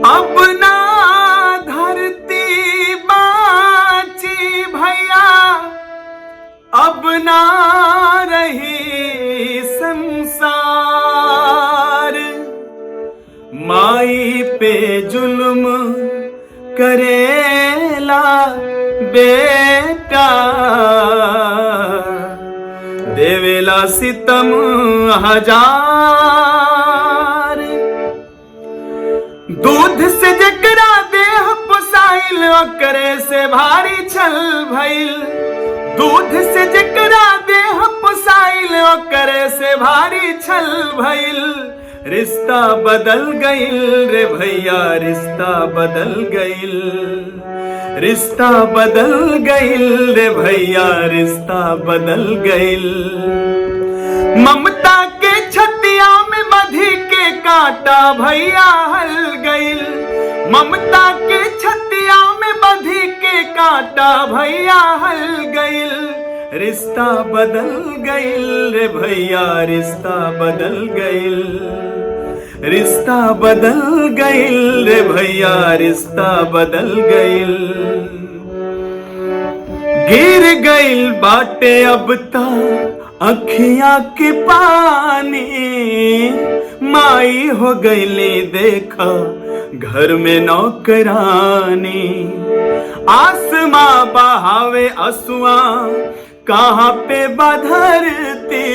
अब ना धरती बाची भैया, अब ना रही संसार। माई पे जुल्म करेला बेटा, देवेला सितम हजार। दूध से जकरा देह पुसाइल, ओकरे से भारी छल भइल। दूध से जकरा देह पुसाइल, ओकरे से भारी छल भइल। रिश्ता बदल गइल रे भैया, रिश्ता बदल गइल। रिश्ता बदल गइल रे भैया, रिश्ता बदल गइल। ममता के छतिया में मधी के कांटा भैया हल गइल। ममता के छतिया में मधी के कांटा भैया हल गइल। रिश्ता बदल गइल रे भैया, रिश्ता बदल गइल। रिश्ता बदल गइल रे भैया, रिश्ता बदल गइल। गिर गइल बाटे अब ता अखियां के पानी। माई हो गइली देखा घर में नौकरानी। आसमां बहावे असुआ, कहाँ पे बधरती।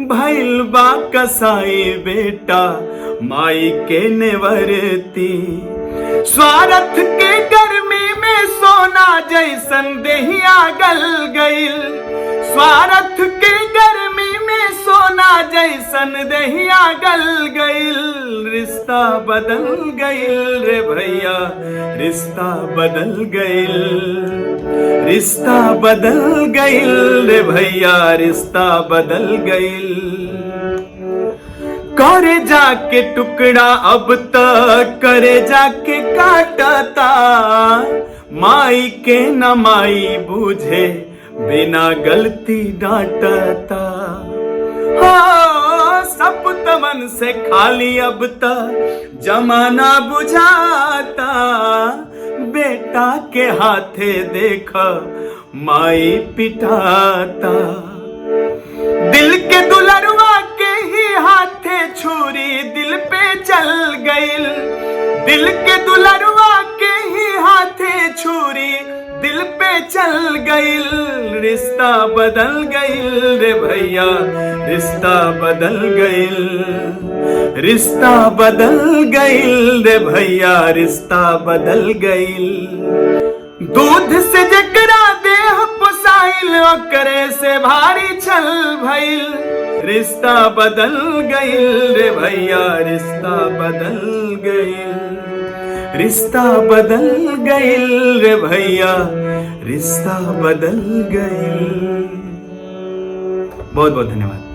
भइल बा कसाई बेटा, माई के नेवरती। स्वार्थ के गर्मी में सोना जैसन देहिया गल गइल। स्वार्थ के गर्मी में सोना जैसन देहिया गल गइल। रिश्ता बदल गइल रे भैया, रिश्ता बदल गइल। रिश्ता बदल गइल रे भैया, रिश्ता बदल गइल। करे जाके टुकड़ा अब तक करे जाके काटता। माई के न माई बूझे, बिना गलती डांटता। हो सब तमन से खाली अब तक जमाना बुझाता। बेटा के हाथे देखा माई पिटाता। दिल के दुलरवा के ही हाथे छुरी दिल पे चल गइल। दिल के दुलरवा के ही हाथे छुरी दिल पे चल गइल। रिश्ता बदल गइल रे भैया, रिश्ता बदल गइल। रिश्ता बदल गइल रे भैया, रिश्ता बदल गइल। दूध से जकरा देह पुसाइल, ओकरे से भारी छल भइल। रिश्ता बदल गइल रे भैया, रिश्ता बदल गइल। रिश्ता बदल गइल रे भैया, रिश्ता बदल गइल। बहुत बहुत धन्यवाद।